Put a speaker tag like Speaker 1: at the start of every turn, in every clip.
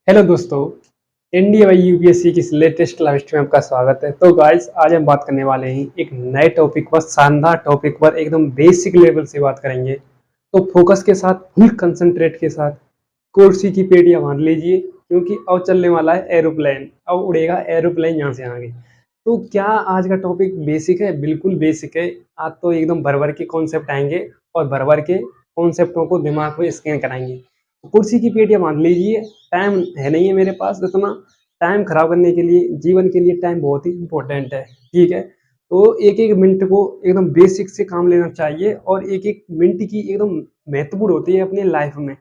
Speaker 1: Hello दोस्तों। NDA UPSC की latest live stream में आपका स्वागत है। तो गाइस, आज हम बात करने वाले हैं एक नए टॉपिक पर, शानदार टॉपिक पर, एकदम बेसिक लेवल से बात करेंगे। तो फोकस के साथ, फुल कंसंट्रेट के साथ कुर्सी की पेटियां बांध लीजिए, क्योंकि अब चलने वाला है एरोप्लेन। अब उड़ेगा एरोप्लेन यहाँ से आगे। तो क्या आज का टॉपिक बेसिक है? बिल्कुल बेसिक है। आज तो एकदम भर भर के कॉन्सेप्ट आएंगे और भर भर के कॉन्सेप्टों को दिमाग में स्कैन कराएंगे। कुर्सी की पेटियां बांध लीजिए। टाइम है नहीं है मेरे पास इतना। टाइम खराब करने के लिए, जीवन के लिए टाइम बहुत ही इंपॉर्टेंट है। ठीक है, तो एक एक मिनट को एकदम बेसिक से काम लेना चाहिए और एक एक मिनट की एकदम महत्वपूर्ण होती है अपनी लाइफ में।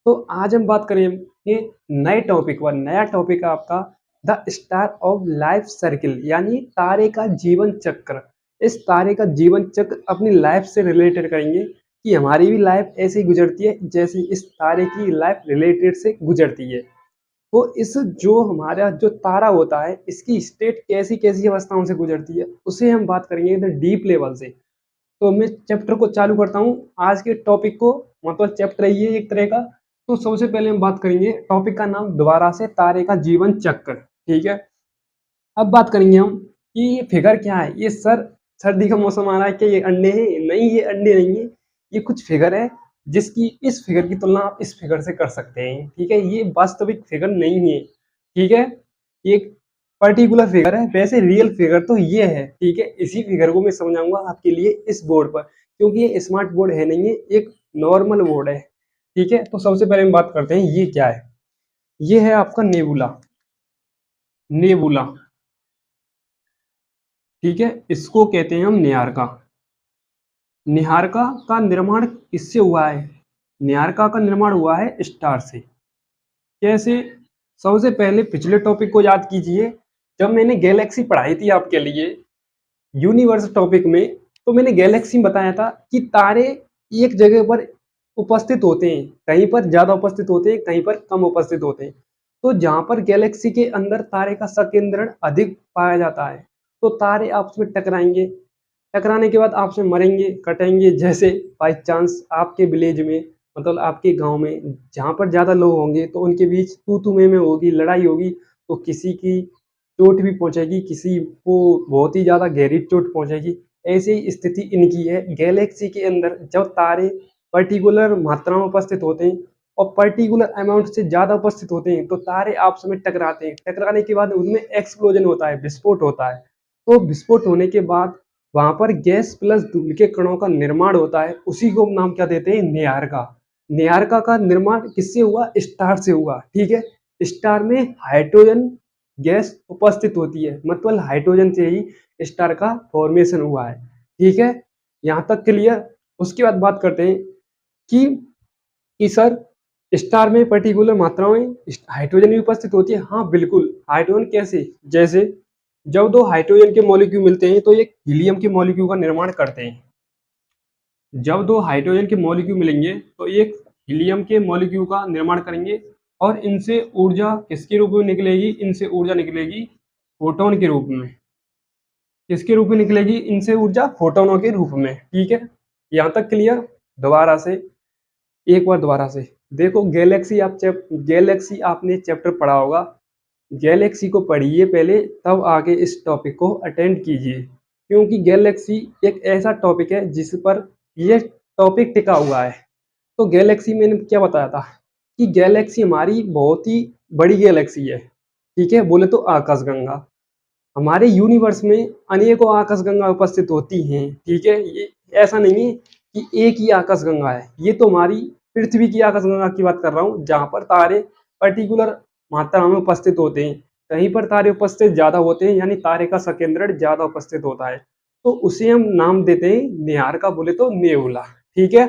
Speaker 1: तो आज हम बात करेंगे नए टॉपिक पर। नया टॉपिक है आपका the star of life circle, यानी तारे का जीवन चक्र। इस तारे का जीवन चक्र अपनी लाइफ से रिलेटेड करेंगे कि हमारी भी लाइफ ऐसे ही गुजरती है जैसे इस तारे की लाइफ रिलेटेड से गुजरती है। तो इस जो हमारा जो तारा होता है, इसकी स्टेट कैसी कैसी अवस्थाओं से गुजरती है, उसे हम बात करेंगे एकदम डीप लेवल से। तो मैं चैप्टर को चालू करता हूँ आज के टॉपिक को। मतलब चैप्टर ये एक तरह का। तो सबसे पहले हम बात करेंगे टॉपिक का नाम दोबारा से, तारे का जीवन चक्र। ठीक है, अब बात करेंगे हम कि ये फिगर क्या है। ये सर्दी का मौसम आ रहा है, क्या ये अंडे हैं? नहीं, ये अंडे नहीं है। ये कुछ फिगर है जिसकी, इस फिगर की तुलना आप इस फिगर से कर सकते हैं। ठीक है, ये वास्तविक फिगर नहीं है। ठीक है, ये एक पर्टिकुलर फिगर है। वैसे रियल फिगर तो ये है। ठीक है, इसी फिगर को मैं समझाऊंगा आपके लिए इस बोर्ड पर, क्योंकि ये स्मार्ट बोर्ड है नहीं है, एक नॉर्मल बोर्ड है। ठीक है, तो सबसे पहले हम बात करते हैं ये क्या है। ये है आपका नेबुला। नेबुला, ठीक है, इसको कहते हैं हम निहारका। निहारका का निर्माण किससे हुआ है? निहारका का निर्माण हुआ है स्टार से। कैसे? सबसे पहले पिछले टॉपिक को याद कीजिए। जब मैंने गैलेक्सी पढ़ाई थी आपके लिए यूनिवर्स टॉपिक में, तो मैंने गैलेक्सी में बताया था कि तारे एक जगह पर उपस्थित होते हैं, कहीं पर ज्यादा उपस्थित होते हैं, कहीं पर कम उपस्थित होते हैं। तो जहां पर गैलेक्सी के अंदर तारे का संकेंद्रण अधिक पाया जाता है, तो तारे आपस में टकराएंगे। टकराने के बाद आपसे मरेंगे, कटेंगे। जैसे बाई चांस आपके विलेज में, मतलब आपके गांव में जहां पर ज्यादा लोग होंगे, तो उनके बीच तू तू में होगी, लड़ाई होगी, तो किसी की चोट भी पहुंचेगी, किसी को बहुत ही ज्यादा गहरी चोट पहुंचेगी। ऐसी स्थिति इनकी है। गैलेक्सी के अंदर जब तारे पर्टिकुलर मात्रा में उपस्थित होते हैं और पर्टिकुलर अमाउंट से ज्यादा उपस्थित होते हैं, तो तारे आपस में टकराते हैं। टकराने के बाद उनमें एक्सप्लोजन होता है, विस्फोट होता है। तो विस्फोट होने के बाद वहां पर गैस प्लस धूल के कणों का निर्माण होता है। उसी को नाम क्या देते हैं? निहारका। निहारका का निर्माण किससे हुआ? स्टार से हुआ। ठीक है, स्टार में हाइड्रोजन गैस उपस्थित होती है, मतलब हाइड्रोजन से ही स्टार का फॉर्मेशन हुआ है। ठीक है, यहाँ तक क्लियर। उसके बाद बात करते हैं कि सर, स्टार में पर्टिकुलर मात्रा में हाइड्रोजन भी उपस्थित होती है। हाँ बिल्कुल, हाइड्रोजन कैसे? जैसे जब दो हाइड्रोजन के मॉलिक्यूल मिलते हैं तो एक हीलियम के मॉलिक्यूल का निर्माण करते हैं। जब दो हाइड्रोजन के मॉलिक्यूल मिलेंगे तो एक हीलियम के मॉलिक्यूल का निर्माण करेंगे, और इनसे ऊर्जा किसके रूप में निकलेगी? इनसे ऊर्जा निकलेगी फोटोन के रूप में। किसके रूप में निकलेगी इनसे ऊर्जा? फोटोनों के रूप में। ठीक है, यहाँ तक क्लियर। दोबारा से, एक बार दोबारा से देखो। गैलेक्सी आपने चैप्टर पढ़ा होगा। गैलेक्सी को पढ़िए पहले, तब आगे इस टॉपिक को अटेंड कीजिए, क्योंकि गैलेक्सी एक ऐसा टॉपिक है जिस पर यह टॉपिक टिका हुआ है। तो गैलेक्सी मैंने क्या बताया था कि गैलेक्सी हमारी बहुत ही बड़ी गैलेक्सी है। ठीक है, बोले तो आकाशगंगा। हमारे यूनिवर्स में अनेकों आकाशगंगा उपस्थित होती हैं। ठीक है, ये ऐसा नहीं है कि एक ही आकाशगंगा है। ये तो हमारी पृथ्वी की आकाशगंगा की बात कर रहा हूँ, जहाँ पर तारे पर्टिकुलर मात्रा में उपस्थित होते हैं। कहीं पर तारे उपस्थित ज्यादा होते हैं, यानी तारे का संकेंद्रण ज्यादा उपस्थित होता है, तो उसे हम नाम देते हैं निहार का, बोले तो नेबुला। ठीक है,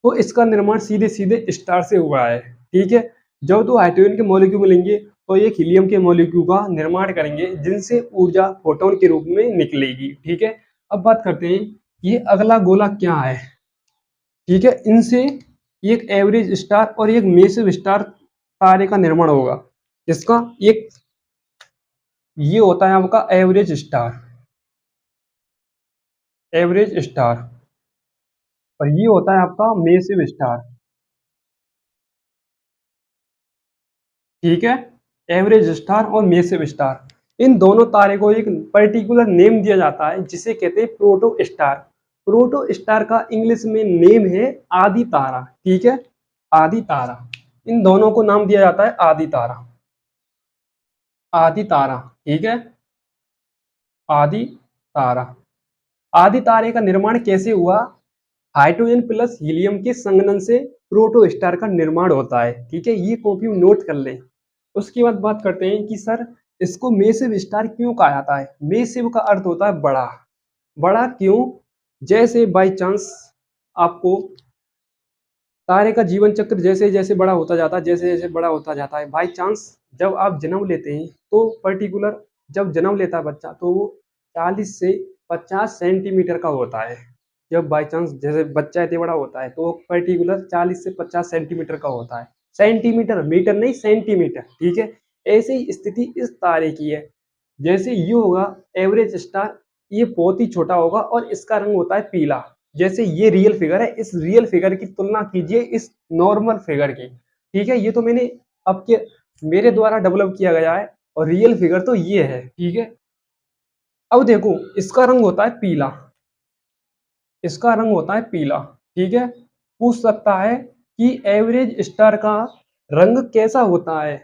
Speaker 1: तो इसका निर्माण सीधे सीधे स्टार से हुआ है। ठीक है, जब दो हाइड्रोजन के मॉलिक्यूल मिलेंगे तो एक हीलियम के मॉलिक्यूल का निर्माण करेंगे, जिनसे ऊर्जा फोटोन के रूप में निकलेगी। ठीक है, अब बात करते हैं ये अगला गोला क्या है। ठीक है, इनसे एक एवरेज स्टार और एक मेसिव स्टार तारे का निर्माण होगा। इसका एक ये होता है आपका एवरेज स्टार। एवरेज स्टार, और ये होता है आपका मेसिव स्टार। ठीक है, एवरेज स्टार और मेसिव स्टार, इन दोनों तारे को एक पर्टिकुलर नेम दिया जाता है जिसे कहते हैं प्रोटो स्टार। प्रोटो स्टार का इंग्लिश में नेम है आदि तारा। ठीक है, आदि तारा, इन दोनों को नाम दिया जाता है आदि तारा। आदि तारा, ठीक है, आदि तारा। आदि तारे का निर्माण कैसे हुआ? हाइड्रोजन प्लस हीलियम के संगमन से प्रोटो स्टार का निर्माण होता है। ठीक है, ये कॉपी में नोट कर लें। उसके बाद बात करते हैं कि सर इसको मेसिव स्टार क्यों कहा जाता है। मेसिव का अर्थ होता है बड़ा। बड़ा क्यों? जैसे बाई चांस आपको तारे का जीवन चक्र जैसे जैसे बड़ा होता जाता है, जैसे जैसे बड़ा होता जाता है, बाई चांस जब आप जन्म लेते हैं तो पर्टिकुलर जब जन्म लेता है बच्चा तो वो 40 से 50 सेंटीमीटर का होता है। जब बाई चांस जैसे बच्चा इतना बड़ा होता है तो पर्टिकुलर 40 से 50 सेंटीमीटर का होता है। सेंटीमीटर, मीटर नहीं, सेंटीमीटर। ठीक है, ऐसी ही स्थिति इस तारे की है। जैसे ये होगा एवरेज स्टार, ये बहुत ही छोटा होगा और इसका रंग होता है पीला। जैसे ये रियल फिगर है, इस रियल फिगर की तुलना कीजिए इस नॉर्मल फिगर की। ठीक है, ये तो मैंने आपके मेरे द्वारा डेवलप किया गया है और रियल फिगर तो ये है। ठीक है, अब देखो इसका रंग होता है पीला, इसका रंग होता है पीला। ठीक है, पूछ सकता है कि एवरेज स्टार का रंग कैसा होता है,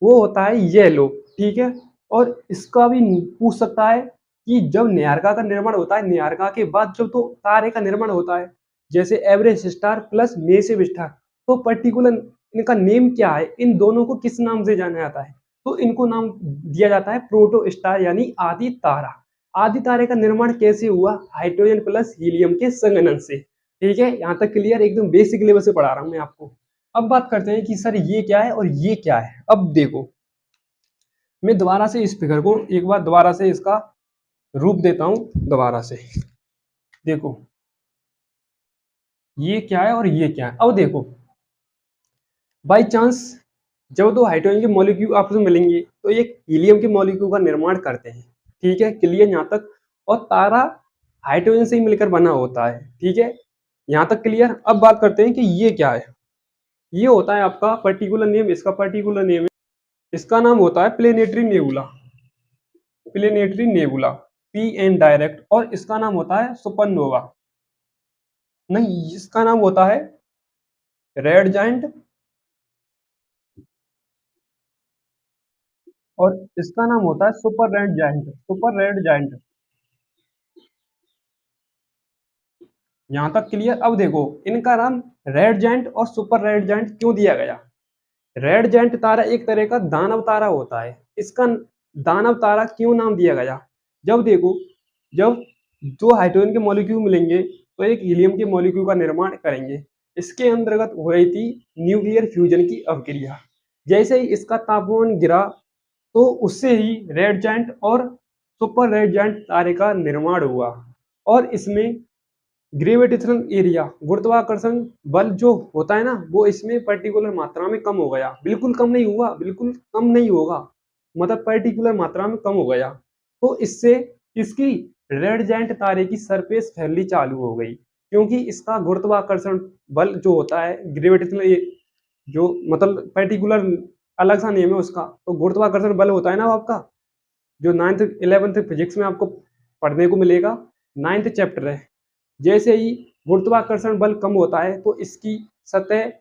Speaker 1: वो होता है येलो। ठीक है, और इसका भी पूछ सकता है कि जब न्यारका का निर्माण होता है, न्यारका के बाद जब तो तारे का निर्माण होता है जैसे average star plus massive star, तो पर्टिकुलर इनका नेम क्या है, इन दोनों को किस नाम से जाना जाता है? तो इनको नाम दिया जाता है प्रोटो स्टार यानी आदि तारा। आदि तारे का निर्माण कैसे हुआ? हाइड्रोजन प्लस हीलियम के संगमन से। ठीक है, यहाँ तक क्लियर, एकदम बेसिक लेवल से पढ़ा रहा हूँ मैं आपको। अब बात करते हैं कि सर ये क्या है और ये क्या है। अब देखो मैं दोबारा से इस फिगर को एक बार दोबारा से इसका रूप देता हूँ दोबारा से। देखो ये क्या है और ये क्या है। अब देखो बाई चांस जब दो हाइड्रोजन के मॉलिक्यूल आपस में मिलेंगे तो एक हीलियम के मॉलिक्यूल का निर्माण करते हैं। ठीक है, क्लियर यहाँ तक। और तारा हाइड्रोजन से ही मिलकर बना होता है। ठीक है, यहाँ तक क्लियर। अब बात करते हैं कि ये क्या है। ये होता है आपका पर्टिकुलर नेम, इसका पर्टिकुलर नेम है, इसका नाम होता है planetary nebula. Planetary nebula, P N direct. और इसका नाम होता है सुपरनोवा। नहीं, इसका नाम होता है रेड जाइंट और इसका नाम होता है super red giant. Super red giant, यहां तक क्लियर। अब देखो इनका नाम रेड जाइंट और सुपर रेड जाइंट क्यों दिया गया? रेड जाइंट तारा एक तरह का दानव तारा होता है, इसका दानव तारा क्यों नाम दिया गया? जब देखो जब दो हाइड्रोजन के मॉलिक्यूल मिलेंगे तो एक हीलियम के मॉलिक्यूल का निर्माण करेंगे। इसके अंतर्गत हो रही थी न्यूक्लियर फ्यूजन की अभिक्रिया। जैसे ही इसका तापमान गिरा तो उससे ही रेड जाइंट और सुपर रेड जाइंट तारे का निर्माण हुआ। और इसमें ग्रेविटेशनल एरिया, गुरुत्वाकर्षण बल जो होता है ना, वो इसमें पर्टिकुलर मात्रा में कम हो गया। बिल्कुल कम नहीं हुआ, बिल्कुल कम नहीं होगा, मतलब पर्टिकुलर मात्रा में कम हो गया। तो इससे इसकी रेड जाइंट तारे की सरफेस फैलनी चालू हो गई, क्योंकि इसका गुरुत्वाकर्षण बल जो होता है ग्रेविटेशनल, जो मतलब पर्टिकुलर अलग सा नेम है उसका। तो गुरुत्वाकर्षण बल होता है ना आपका, जो 9th 11th फिजिक्स में आपको पढ़ने को मिलेगा, 9th चैप्टर है। जैसे ही गुरुत्वाकर्षण बल कम होता है तो इसकी सतह,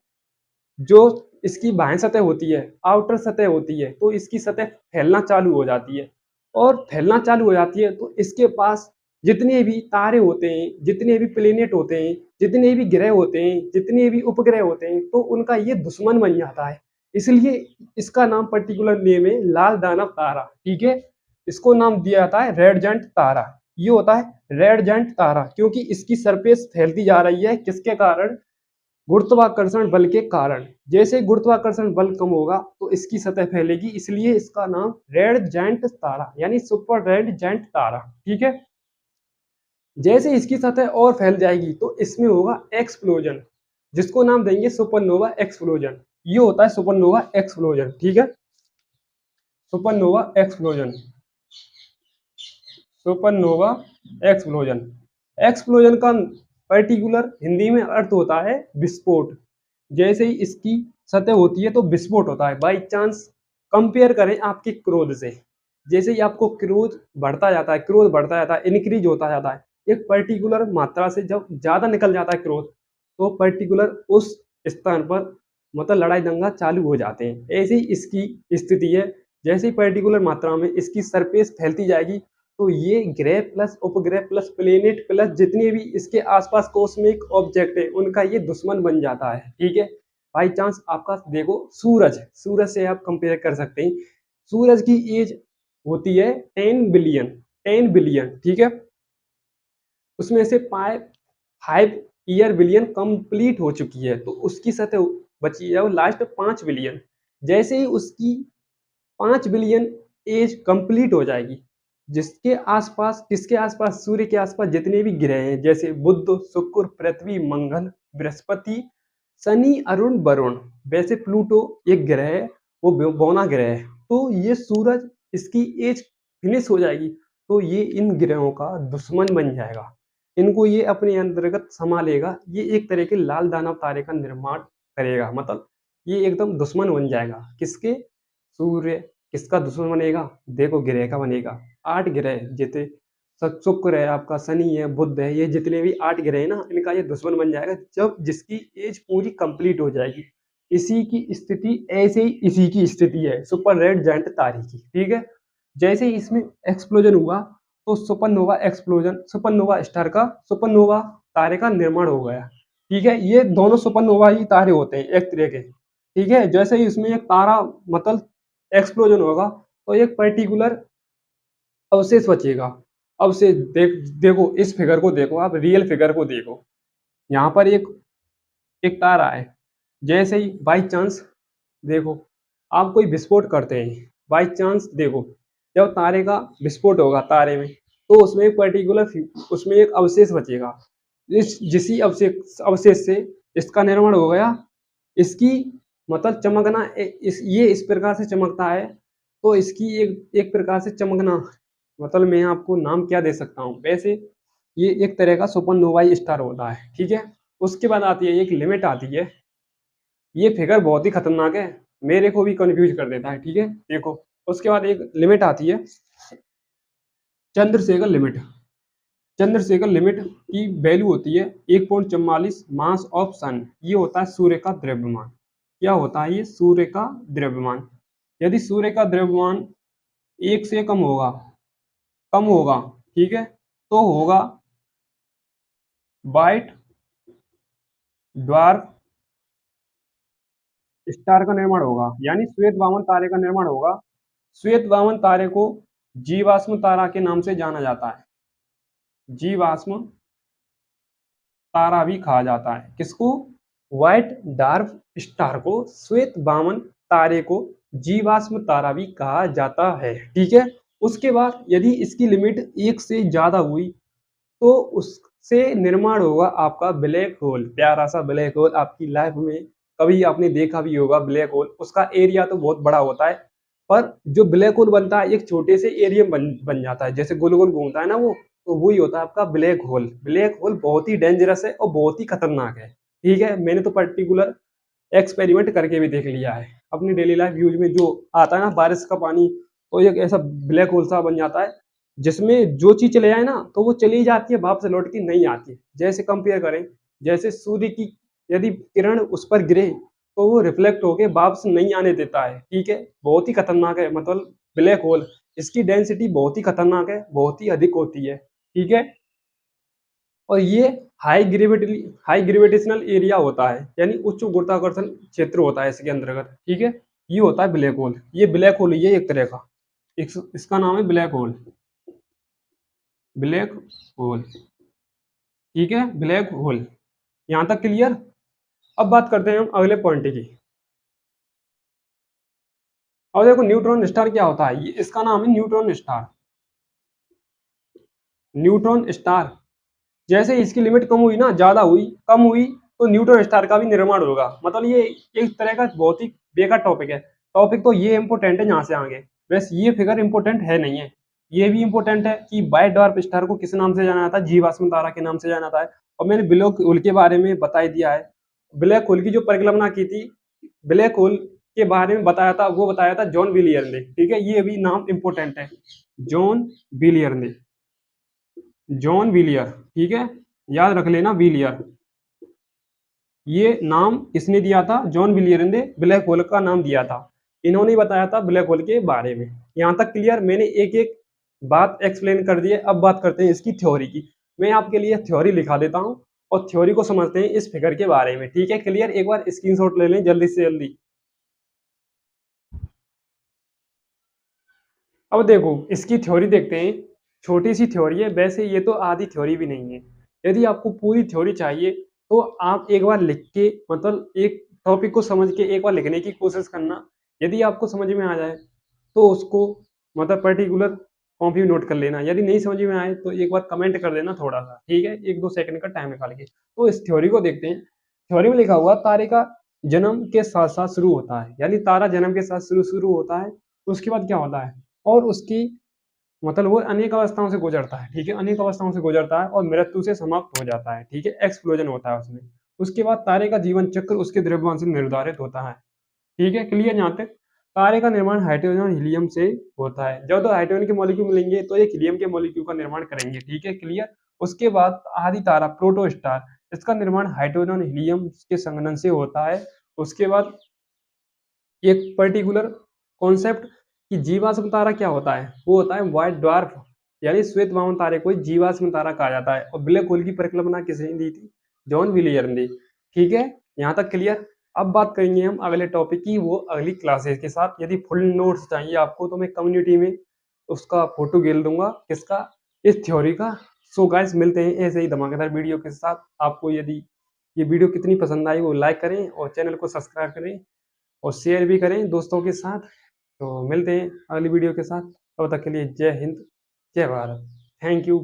Speaker 1: जो इसकी बाह्य सतह होती है, आउटर सतह होती है, तो इसकी सतह फैलना चालू हो जाती है। और फैलना चालू हो जाती है तो इसके पास जितने भी तारे होते हैं, जितने भी प्लेनेट होते हैं, जितने भी ग्रह होते हैं, जितने भी उपग्रह होते हैं, तो उनका ये दुश्मन बन जाता है। इसलिए इसका नाम पर्टिकुलर नेम है लाल दानव तारा। ठीक है, इसको नाम दिया जाता है रेड जाइंट तारा। ये होता है रेड जाइंट तारा क्योंकि इसकी सरफेस फैलती जा रही है, किसके कारण? गुरुत्वाकर्षण बल के कारण। जैसे गुरुत्वाकर्षण बल कम होगा तो इसकी सतह फैलेगी, इसलिए इसका नाम रेड जाइंट तारा यानी सुपर रेड जाइंट तारा। ठीक है, जैसे इसकी सतह और फैल जाएगी तो इसमें होगा एक्सप्लोजन, जिसको नाम देंगे सुपरनोवा एक्सप्लोजन। ये होता है सुपरनोवा एक्सप्लोजन। ठीक है, supernova explosion, supernova explosion. Explosion का पर्टिकुलर हिंदी में अर्थ होता है विस्फोट। जैसे ही इसकी सतह होती है तो विस्फोट होता है। बाई चांस कंपेयर करें आपके क्रोध से। जैसे ही आपको क्रोध बढ़ता जाता है, क्रोध बढ़ता जाता है, इंक्रीज होता जाता है, एक पर्टिकुलर मात्रा से जब ज़्यादा निकल जाता है क्रोध, तो पर्टिकुलर उस स्थान पर मतलब लड़ाई दंगा चालू हो जाते हैं। ऐसे ही इसकी स्थिति है, जैसे ही पर्टिकुलर मात्रा में इसकी सरफेस फैलती जाएगी, तो ये ग्रह प्लस उपग्रह प्लस प्लेनेट प्लस जितने भी इसके आसपास कॉस्मिक ऑब्जेक्ट है, उनका ये दुश्मन बन जाता है। ठीक है, बाई चांस आपका देखो सूरज, सूरज से आप कंपेयर कर सकते हैं। सूरज की एज होती है 10 बिलियन, 10 बिलियन, ठीक है। उसमें से 5 ईयर बिलियन कंप्लीट हो चुकी है, तो उसकी सतह बची है वो लास्ट 5 बिलियन। जैसे ही उसकी 5 बिलियन एज कंप्लीट हो जाएगी, जिसके आसपास, किसके आसपास, सूर्य के आसपास जितने भी ग्रह हैं, जैसे बुध, शुक्र, पृथ्वी, मंगल, बृहस्पति, शनि, अरुण, वरुण, वैसे प्लूटो एक ग्रह है, वो बौना ग्रह है। तो ये सूरज, इसकी एज फिनिश हो जाएगी, तो ये इन ग्रहों का दुश्मन बन जाएगा, इनको ये अपने अंतर्गत समा लेगा। ये एक तरह के लाल दानव तारे का निर्माण करेगा, मतलब ये एकदम दुश्मन बन जाएगा। किसके? सूर्य। किसका दुश्मन बनेगा? देखो ग्रह का बनेगा। 8 ग्रह जैसे शुक्र है, आपका शनि है, बुध है, ये जितने भी 8 ग्रह है ना, इनका ये दुश्मन बन जाएगा जब जिसकी एज पूरी कंप्लीट हो जाएगी। इसी की स्थिति, ऐसे ही इसी की स्थिति है सुपर रेड जायंट तारे की। ठीक है, जैसे ही इसमें एक्सप्लोजन हुआ, तो सुपरनोवा एक्सप्लोजन, सुपरनोवा स्टार का, सुपरनोवा तारे का निर्माण हो गया। ठीक है, ये दोनों सुपरनोवा ही तारे होते हैं एक तरह के। ठीक है, जैसे ही इसमें एक तारा मतलब एक्सप्लोजन होगा, तो एक पर्टिकुलर अवशेष बचेगा। अवशेष देखो इस फिगर को देखो, आप रियल फिगर को देखो। यहाँ पर एक एक तारा है, जैसे ही बाई चांस देखो आप कोई विस्फोट करते हैं, बाई चांस देखो जब तारे का विस्फोट होगा तारे में, तो उसमें एक पर्टिकुलर, उसमें एक अवशेष बचेगा। जिसी अवशेष अवशेष से इसका निर्माण हो गया। इसकी मतलब चमकना, ये इस प्रकार से चमकता है, तो इसकी एक प्रकार से चमकना, मतलब मैं आपको नाम क्या दे सकता हूँ, वैसे ये एक तरह का सुपरनोवाई स्टार होता है। ठीक है, उसके बाद आती है एक लिमिट आती है। ये फिगर बहुत ही खतरनाक है, मेरे को भी कंफ्यूज कर देता है। ठीक है, देखो उसके बाद एक लिमिट आती है, चंद्रशेखर लिमिट। चंद्रशेखर लिमिट की वैल्यू होती है 1.44 मास ऑफ सन। ये होता है सूर्य का द्रव्यमान। क्या होता है ये? सूर्य का द्रव्यमान। यदि सूर्य का द्रव्यमान 1 से कम होगा, ठीक है, तो होगा व्हाइट ड्वार्फ स्टार का निर्माण होगा, यानी श्वेत वामन तारे का निर्माण होगा। श्वेत वामन तारे को जीवाश्म तारा के नाम से जाना जाता है। जीवाश्म तारा भी कहा जाता है। किसको? व्हाइट डार्फ स्टार को, श्वेत वामन तारे को जीवाश्म तारा भी कहा जाता है। ठीक है, उसके बाद यदि इसकी लिमिट 1 से ज्यादा हुई, तो उससे निर्माण होगा आपका ब्लैक होल। प्यारा सा ब्लैक होल, आपकी लाइफ में कभी आपने देखा भी होगा ब्लैक होल। उसका एरिया तो बहुत बड़ा होता है, पर जो ब्लैक होल बनता है एक छोटे से एरिया बन जाता है, जैसे गोल गोल घूमता है ना वो, तो वही होता है आपका ब्लैक होल। ब्लैक होल बहुत ही डेंजरस है और बहुत ही खतरनाक है। ठीक है, मैंने तो पर्टिकुलर एक्सपेरिमेंट करके भी देख लिया है अपनी डेली लाइफ यूज में। जो आता है ना बारिश का पानी, तो एक ऐसा ब्लैक होल सा बन जाता है, जिसमें जो चीज चले जाए ना, तो वो चली जाती है, वापस लौट के नहीं आती। जैसे कंपेयर करें, जैसे सूर्य की यदि किरण उस पर गिरे, तो वो रिफ्लेक्ट होके वापस नहीं आने देता है। ठीक है, बहुत ही खतरनाक है, मतलब ब्लैक होल, इसकी डेंसिटी बहुत ही खतरनाक है, बहुत ही अधिक होती है। ठीक है, और ये हाई ग्रेविटेशनल एरिया होता है, यानी उच्च गुरुत्वाकर्षण क्षेत्र होता है इसके अंतर्गत। ठीक है, ये होता है ब्लैक होल। ये ब्लैक होल ही है एक तरह का, इसका नाम है ब्लैक होल। ब्लैक होल, ठीक है, ब्लैक होल। यहां तक क्लियर? अब बात करते हैं हम अगले पॉइंट की। अब देखो न्यूट्रॉन स्टार क्या होता है, इसका नाम है न्यूट्रॉन स्टार। न्यूट्रॉन स्टार, जैसे इसकी लिमिट कम हुई ना, ज्यादा हुई, कम हुई, तो न्यूट्रॉन स्टार का भी निर्माण होगा। मतलब ये एक तरह का बहुत ही बेकार टॉपिक है। टॉपिक तो ये इंपॉर्टेंट है यहाँ से आगे, वैसे ये फिगर इंपॉर्टेंट है नहीं है। ये भी इंपॉर्टेंट है कि व्हाइट ड्वार्फ स्टार को किस नाम से जाना जाता है? जीवाश्म तारा के नाम से जाना जाता है। और मैंने ब्लैक होल के बारे में बता दिया है। ब्लैक होल की जो परिकल्पना की थी, ब्लैक होल के बारे में बताया था, वो बताया था जॉन विलियर ने। ठीक है, ये भी नाम इंपॉर्टेंट है, जॉन विलियर ने, जॉन विलियर। ठीक है, याद रख लेना विलियर, ये नाम किसने दिया था? जॉन विलियर ने ब्लैक होल का नाम दिया था, इन्होंने ही बताया था ब्लैक होल के बारे में। यहाँ तक क्लियर? मैंने एक एक बात एक्सप्लेन कर दी है। अब बात करते हैं इसकी थ्योरी की। मैं आपके लिए थ्योरी लिखा देता हूँ और थ्योरी को समझते हैं इस फिगर के बारे में। ठीक है, क्लियर? एक बार स्क्रीनशॉट ले लें जल्दी से जल्दी। अब देखो इसकी थ्योरी देखते हैं। छोटी सी थ्योरी है, वैसे ये तो आधी थ्योरी भी नहीं है। यदि आपको पूरी थ्योरी चाहिए तो आप एक बार लिख के, मतलब एक टॉपिक को समझ के एक बार लिखने की कोशिश करना। यदि आपको समझ में आ जाए तो उसको, मतलब पर्टिकुलर कॉपी नोट कर लेना। यदि नहीं समझ में आए तो एक बार कमेंट कर देना थोड़ा सा, ठीक है, 1-2 सेकंड का टाइम निकाल के। तो इस थ्योरी को देखते हैं। थ्योरी में लिखा हुआ तारे का जन्म के साथ साथ शुरू होता है, यानी तारा जन्म के साथ शुरू शुरू होता है। उसके बाद क्या होता है, और उसकी, मतलब वो अनेक अवस्थाओं से गुजरता है। ठीक है, अनेक अवस्थाओं से गुजरता है और मृत्यु से समाप्त हो जाता है। ठीक है, एक्सप्लोजन होता है उसमें। उसके बाद तारे का जीवन चक्र उसके द्रव्यमान से निर्धारित होता है। ठीक है, क्लियर? यहाँ तक। तारे का निर्माण हाइड्रोजन और हीलियम से होता है। जब 2 हाइड्रोजन के मॉलिक्यूल मिलेंगे तो एक हीलियम के मॉलिक्यूल का निर्माण करेंगे। ठीक है, क्लियर? उसके बाद आदि तारा प्रोटोस्टार, इसका निर्माण हाइड्रोजन और हीलियम के संगठन से होता है। उसके बाद एक पर्टिकुलर कॉन्सेप्ट कि जीवाश्म तारा क्या होता है, वो होता है व्हाइट ड्वार्फ, यानी श्वेत वामन तारे को जीवाश्म तारा कहा जाता है। और ब्लैक होल की परिकल्पना किसने दी थी? जॉन विलियर ने। ठीक है, यहाँ तक क्लियर? अब बात करेंगे हम अगले टॉपिक की, वो अगली क्लासेस के साथ। यदि फुल नोट्स चाहिए आपको तो मैं कम्युनिटी में उसका फोटो गेल दूंगा, किसका? इस थ्योरी का। सो गाइस, मिलते हैं ऐसे ही धमाकेदार वीडियो के साथ। आपको यदि ये वीडियो कितनी पसंद आई वो लाइक करें और चैनल को सब्सक्राइब करें और शेयर भी करें दोस्तों के साथ। तो मिलते हैं अगली वीडियो के साथ, तब तक के लिए जय हिंद, जय भारत। Thank you.